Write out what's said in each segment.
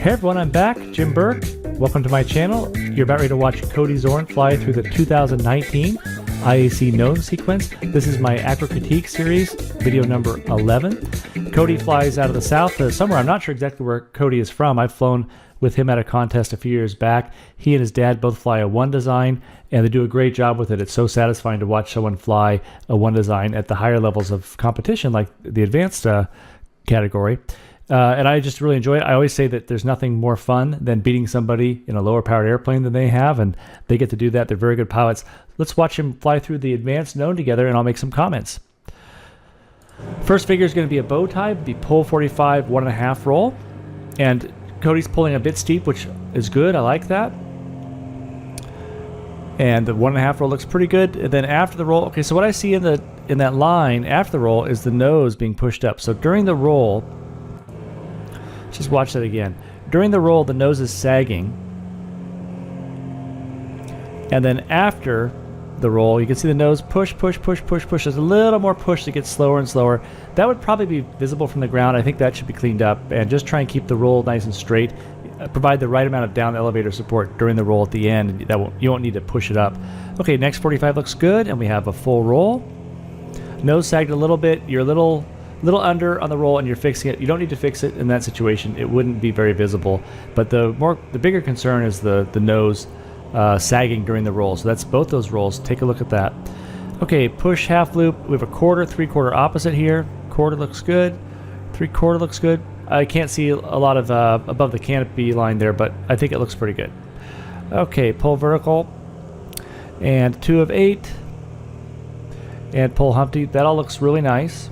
Hey everyone, I'm back, Jim Burke. Welcome to my channel. You're about ready to watch Cody Zorn fly through the 2019 IAC Known sequence. This is my Acro critique series, video number 11. Cody flies out of the south somewhere. I'm not sure exactly where Cody is from. I've flown with him at a contest a few years back. He and his dad both fly a one design, and they do a great job with it. It's so satisfying to watch someone fly a one design at the higher levels of competition, like the advanced category. And I just really enjoy it. I always say that there's nothing more fun than beating somebody in a lower powered airplane than they have, and they get to do that. They're very good pilots. Let's watch him fly through the Advanced Known together, and I'll make some comments. First figure is going to be a bow tie, the pull 45 1.5 roll, and Cody's pulling a bit steep, which is good. I like that. And the 1.5 roll looks pretty good. And then after the roll, okay, so what I see in that line after the roll is the nose being pushed up. So during the roll, just watch that again. During the roll, the nose is sagging. And then after the roll, you can see the nose push, push, push, push, push. There's a little more push to get slower and slower. That would probably be visible from the ground. I think that should be cleaned up. And just try and keep the roll nice and straight. Provide the right amount of down elevator support during the roll at the end. You won't need to push it up. Okay, next 45 looks good, and we have a full roll. Nose sagged a little bit. You're a little under on the roll, and you're fixing it. You don't need to fix it in that situation. It wouldn't be very visible. But the bigger concern is the nose sagging during the roll. So that's both those rolls. Take a look at that. Okay, push half loop. We have a quarter, 3/4 opposite here. Quarter looks good. 3/4 looks good. I can't see a lot of above the canopy line there, but I think it looks pretty good. Okay, pull vertical. And 2 of 8. And pull Humpty. That all looks really nice.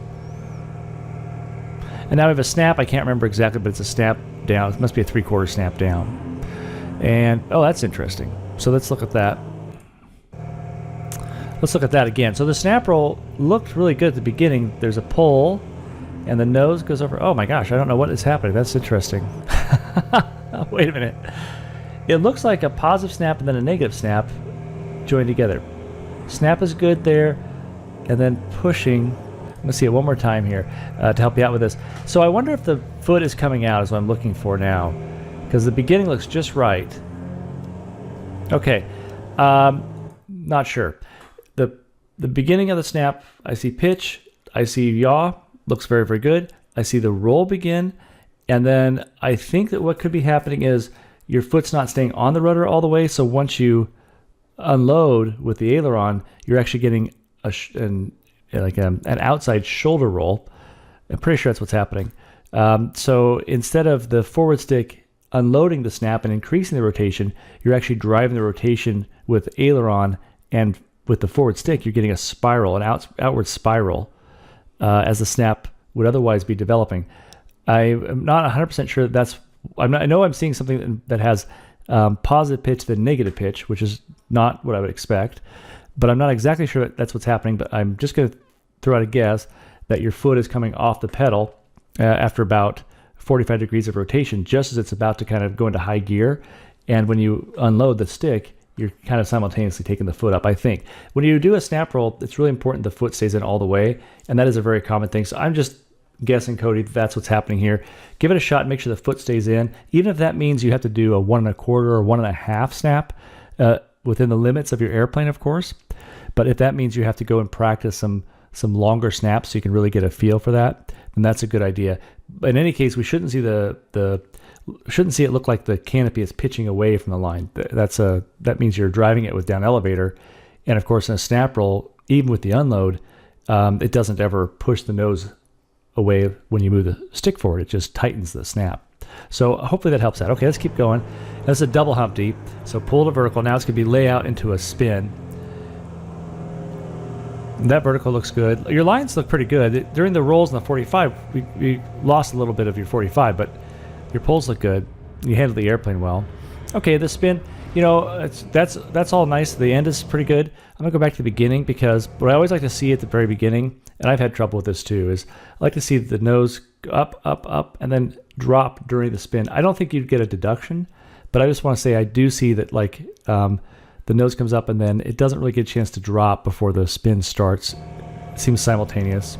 And now we have a snap. I can't remember exactly, but it's a snap down. It must be a 3/4 snap down. And, oh, that's interesting. So let's look at that. Let's look at that again. So the snap roll looked really good at the beginning. There's a pull, and the nose goes over. Oh my gosh, I don't know what is happening. That's interesting. Wait a minute. It looks like a positive snap and then a negative snap joined together. Snap is good there, and then pushing. Let's see it one more time here to help you out with this. So I wonder if the foot is coming out is what I'm looking for now, because the beginning looks just right. Okay, not sure. The beginning of the snap, I see pitch, I see yaw, looks very, very good. I see the roll begin, and then I think that what could be happening is your foot's not staying on the rudder all the way, so once you unload with the aileron, you're actually getting an outside shoulder roll. I'm pretty sure that's what's happening. So instead of the forward stick unloading the snap and increasing the rotation, you're actually driving the rotation with aileron, and with the forward stick, you're getting a spiral, an outward spiral, as the snap would otherwise be developing. I am not 100% sure that's. I know I'm seeing something that has positive pitch than negative pitch, which is not what I would expect. But I'm not exactly sure that's what's happening. But I'm just going to throw out a guess that your foot is coming off the pedal after about 45 degrees of rotation, just as it's about to kind of go into high gear. And when you unload the stick, you're kind of simultaneously taking the foot up, I think. When you do a snap roll, it's really important the foot stays in all the way, and that is a very common thing. So I'm just guessing, Cody, that's what's happening here. Give it a shot and make sure the foot stays in, even if that means you have to do a 1 1/4 or 1.5 snap within the limits of your airplane, of course. But if that means you have to go and practice some longer snaps so you can really get a feel for that, then that's a good idea. But in any case, we shouldn't see shouldn't see it look like the canopy is pitching away from the line. That means you're driving it with down elevator. And of course, in a snap roll, even with the unload, it doesn't ever push the nose away when you move the stick forward. It just tightens the snap. So hopefully that helps out. Okay, let's keep going. That's a double Humpty. So pull to vertical. Now it's going to be lay out into a spin. And that vertical looks good. Your lines look pretty good. During the rolls in the 45, we lost a little bit of your 45, but your pulls look good. You handled the airplane well. Okay, the spin, that's all nice. The end is pretty good. I'm going to go back to the beginning, because what I always like to see at the very beginning, and I've had trouble with this too, is I like to see the nose go up, up, up, and then drop during the spin. I don't think you'd get a deduction, but I just want to say I do see that the nose comes up and then it doesn't really get a chance to drop before the spin starts. It seems simultaneous.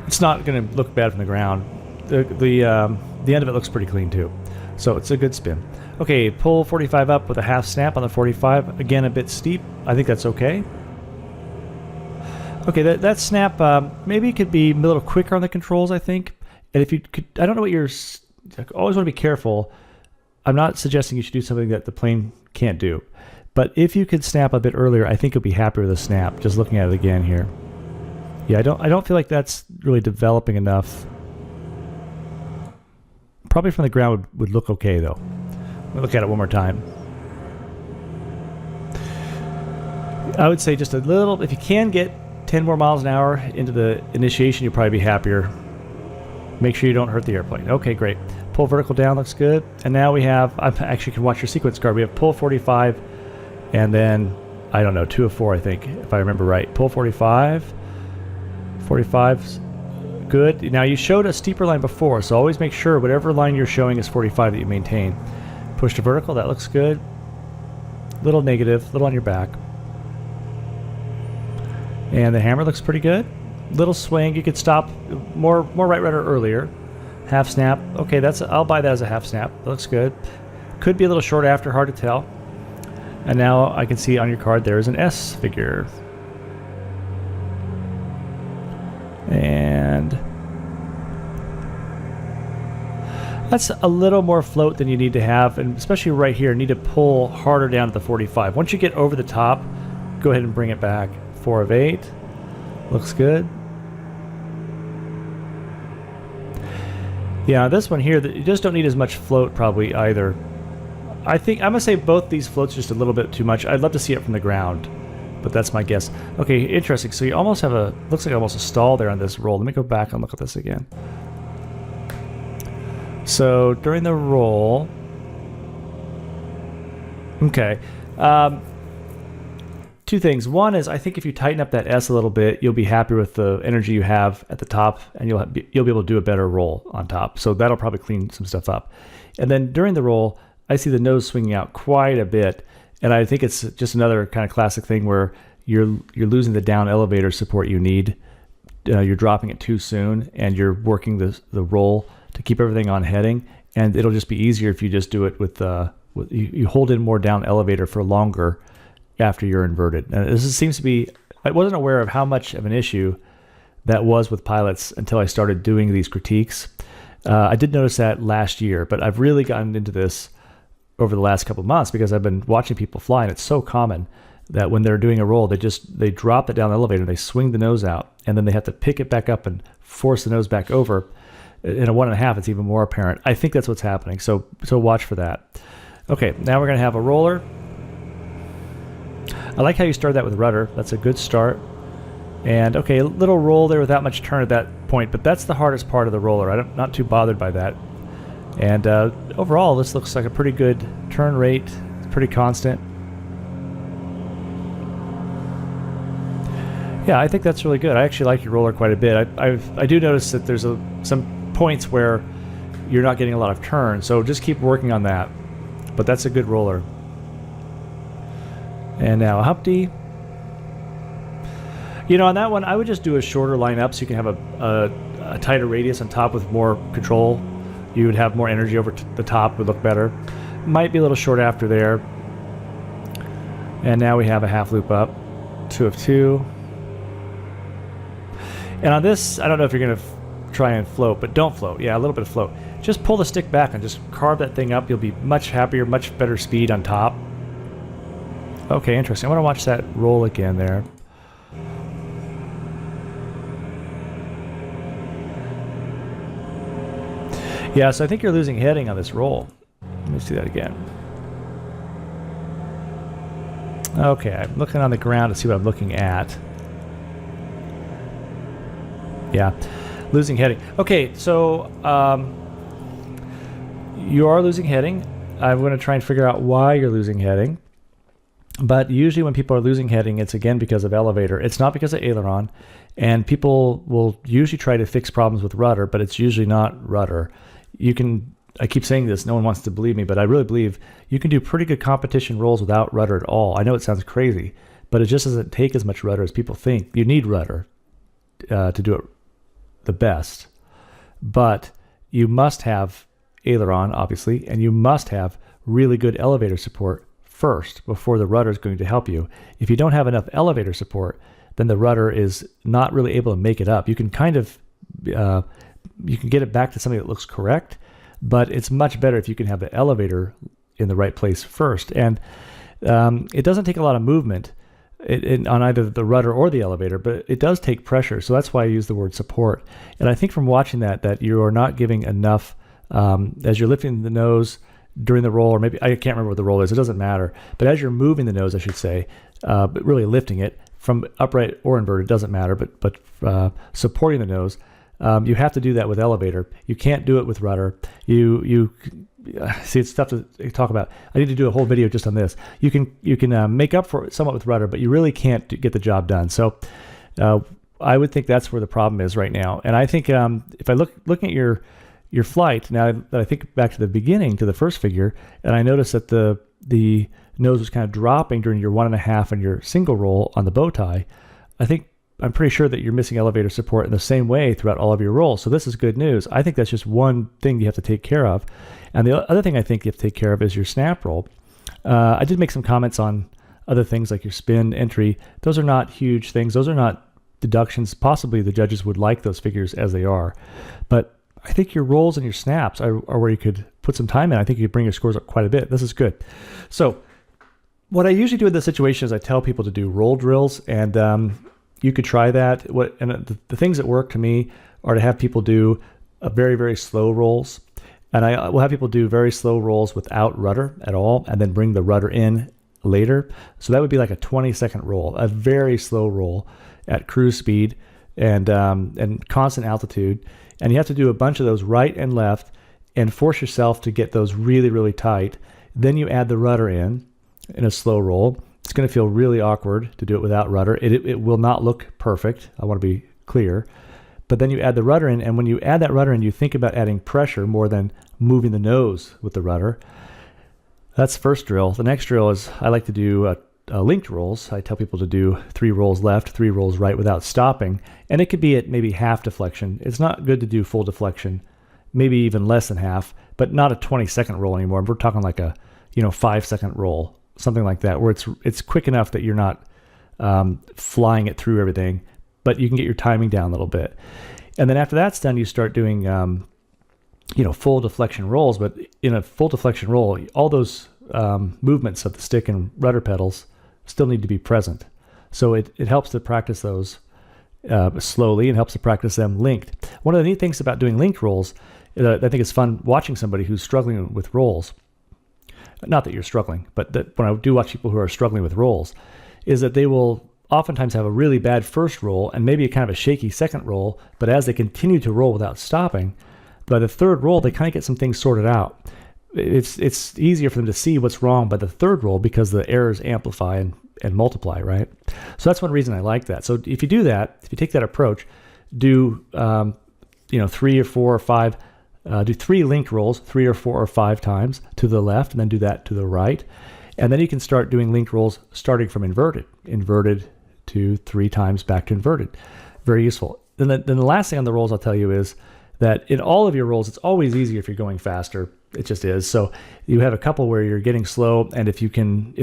It's not going to look bad from the ground. the end of it looks pretty clean too. So it's a good spin. Okay, pull 45 up with a half snap on the 45. Again, a bit steep. I think that's okay. Okay, that snap, maybe it could be a little quicker on the controls, I think. And if you could, I don't know what you're, always want to be careful. I'm not suggesting you should do something that the plane can't do. But if you could snap a bit earlier, I think you'll be happier with a snap, just looking at it again here. Yeah, I don't feel like that's really developing enough. Probably from the ground would look okay, though. Let me look at it one more time. I would say just a little, if you can get 10 more miles an hour into the initiation, you'll probably be happier. Make sure you don't hurt the airplane. Okay, great. Pull vertical down, looks good. And now we have, I actually can watch your sequence card. We have pull 45, and then, I don't know, 2 of 4, I think, if I remember right. Pull 45. 45's good. Now, you showed a steeper line before, so always make sure whatever line you're showing is 45 that you maintain. Push to vertical, that looks good. Little negative, little on your back. And the hammer looks pretty good. Little swing, you could stop more right rudder earlier. Half snap, okay, I'll buy that as a half snap. That looks good. Could be a little short after, hard to tell. And now I can see on your card there is an S-figure. And that's a little more float than you need to have, and especially right here, need to pull harder down to the 45. Once you get over the top, go ahead and bring it back. 4 of 8. Looks good. Yeah, this one here, you just don't need as much float probably either. I think I'm going to say both these floats just a little bit too much. I'd love to see it from the ground, but that's my guess. Okay, interesting. So you almost have looks like almost a stall there on this roll. Let me go back and look at this again. So during the roll, okay. 2 things. One is I think if you tighten up that S a little bit, you'll be happier with the energy you have at the top, and you'll be able to do a better roll on top. So that'll probably clean some stuff up. And then during the roll, I see the nose swinging out quite a bit, and I think it's just another kind of classic thing where you're losing the down elevator support you need. You're dropping it too soon, and you're working the roll to keep everything on heading. And it'll just be easier if you just do it with you hold in more down elevator for longer after you're inverted. Now, this seems to be, I wasn't aware of how much of an issue that was with pilots until I started doing these critiques. I did notice that last year, but I've really gotten into this over the last couple of months because I've been watching people fly, and it's so common that when they're doing a roll, they drop it down the elevator, they swing the nose out, and then they have to pick it back up and force the nose back over. In a 1.5, it's even more apparent. I think that's what's happening, so watch for that. Okay, now we're going to have a roller. I like how you started that with rudder. That's a good start. And okay, a little roll there without much turn at that point, but that's the hardest part of the roller. I'm not too bothered by that. And overall, this looks like a pretty good turn rate. It's pretty constant. Yeah, I think that's really good. I actually like your roller quite a bit. I do notice that there's some points where you're not getting a lot of turn, so just keep working on that. But that's a good roller. And now a Humpty. You know, on that one, I would just do a shorter line up so you can have a tighter radius on top with more control. You would have more energy over the top, would look better. Might be a little short after there. And now we have a half loop up. 2 of 2. And on this, I don't know if you're going to try and float, but don't float. Yeah, a little bit of float. Just pull the stick back and just carve that thing up. You'll be much happier, much better speed on top. Okay, interesting. I want to watch that roll again there. Yeah, so I think you're losing heading on this roll. Let me see that again. Okay, I'm looking on the ground to see what I'm looking at. Yeah, losing heading. Okay, so you are losing heading. I'm going to try and figure out why you're losing heading. But usually when people are losing heading, it's again because of elevator. It's not because of aileron. And people will usually try to fix problems with rudder, but it's usually not rudder. I keep saying this, no one wants to believe me, but I really believe you can do pretty good competition rolls without rudder at all. I know it sounds crazy, but it just doesn't take as much rudder as people think. You need rudder to do it the best. But you must have aileron, obviously, and you must have really good elevator support first before the rudder is going to help you. If you don't have enough elevator support, then the rudder is not really able to make it up. You can kind of, you can get it back to something that looks correct, but it's much better if you can have the elevator in the right place first. And it doesn't take a lot of movement on either the rudder or the elevator, but it does take pressure. So that's why I use the word support. And I think from watching that you are not giving enough, as you're lifting the nose during the roll, or maybe, I can't remember what the roll is, it doesn't matter. But as you're moving the nose, I should say, but really lifting it from upright or inverted, doesn't matter, but supporting the nose, you have to do that with elevator. You can't do it with rudder. You see, it's tough to talk about. I need to do a whole video just on this. You can make up for it somewhat with rudder, but you really can't get the job done. So I would think that's where the problem is right now. And I think if I look at your flight, now that I think back to the beginning, to the first figure, and I noticed that the nose was kind of dropping during your 1.5 and your single roll on the bow tie, I'm pretty sure that you're missing elevator support in the same way throughout all of your rolls. So this is good news. I think that's just one thing you have to take care of. And the other thing I think you have to take care of is your snap roll. I did make some comments on other things like your spin, entry. Those are not huge things. Those are not deductions. Possibly the judges would like those figures as they are. But I think your rolls and your snaps are where you could put some time in. I think you could bring your scores up quite a bit. This is good. So what I usually do in this situation is I tell people to do roll drills, and you could try that. The things that work to me are to have people do very, very slow rolls. And I will have people do very slow rolls without rudder at all, and then bring the rudder in later. So that would be like a 20-second roll, a very slow roll at cruise speed and constant altitude. And you have to do a bunch of those right and left and force yourself to get those really, really tight. Then you add the rudder in a slow roll. It's going to feel really awkward to do it without rudder. It will not look perfect. I want to be clear. But then you add the rudder in, and when you add that rudder in, you think about adding pressure more than moving the nose with the rudder. That's the first drill. The next drill is I like to do linked rolls. I tell people to do 3 rolls left, 3 rolls right without stopping. And it could be at maybe half deflection. It's not good to do full deflection, maybe even less than half, but not a 20-second roll anymore. We're talking like a 5-second roll, something like that, where it's quick enough that you're not flying it through everything, but you can get your timing down a little bit. And then after that's done, you start doing full deflection rolls. But in a full deflection roll, all those movements of the stick and rudder pedals still need to be present. So it helps to practice those slowly, and helps to practice them linked. One of the neat things about doing linked rolls, I think it's fun watching somebody who's struggling with rolls. Not that you're struggling, but that when I do watch people who are struggling with rolls, is that they will oftentimes have a really bad first roll and maybe a kind of a shaky second roll, but as they continue to roll without stopping, by the third roll, they kind of get some things sorted out. It's easier for them to see what's wrong by the third roll because the errors amplify and multiply, right? So that's one reason I like that. So if you do that, if you take that approach, do 3 or 4 or 5, do 3 linked rolls 3 or 4 or 5 times to the left, and then do that to the right. And then you can start doing linked rolls starting from inverted 2, 3 times back to inverted. Very useful. Then the last thing on the rolls I'll tell you is that in all of your rolls, it's always easier if you're going faster. It just is. So you have a couple where you're getting slow, and if you can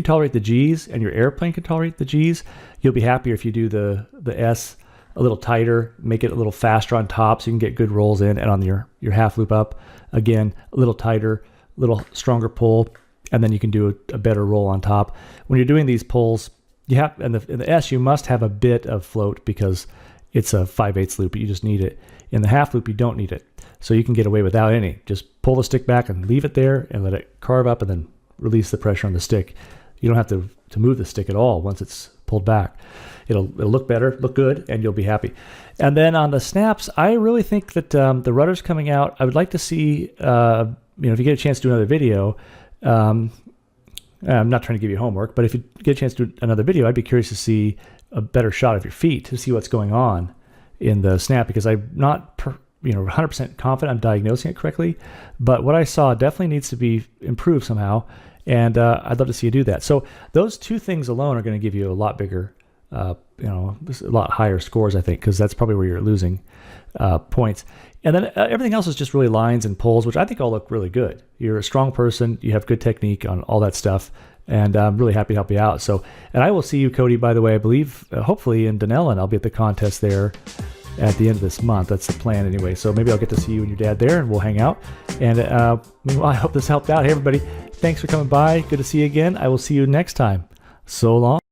tolerate the G's and your airplane can tolerate the G's, you'll be happier if you do the S a little tighter, make it a little faster on top so you can get good rolls in, and on your half loop up, again, a little tighter, a little stronger pull, and then you can do a better roll on top. When you're doing these pulls, you have, in the S, you must have a bit of float because it's a 5/8 loop, but you just need it. In the half loop, you don't need it. So you can get away without any. Just pull the stick back and leave it there and let it carve up, and then release the pressure on the stick. You don't have to move the stick at all once it's pulled back. It'll look better, look good, and you'll be happy. And then on the snaps, I really think that the rudder's coming out. I would like to see, if you get a chance to do another video, I'm not trying to give you homework, but if you get a chance to do another video, I'd be curious to see a better shot of your feet to see what's going on in the snap, because I'm not 100% confident I'm diagnosing it correctly, but what I saw definitely needs to be improved somehow, and I'd love to see you do that. So those 2 things alone are going to give you a lot bigger There's a lot higher scores, I think, because that's probably where you're losing points. And then everything else is just really lines and pulls, which I think all look really good. You're a strong person. You have good technique on all that stuff. And I'm really happy to help you out. So, and I will see you, Cody, by the way, I believe, hopefully in Dunellen. I'll be at the contest there at the end of this month. That's the plan anyway. So maybe I'll get to see you and your dad there and we'll hang out. And well, I hope this helped out. Hey, everybody, thanks for coming by. Good to see you again. I will see you next time. So long.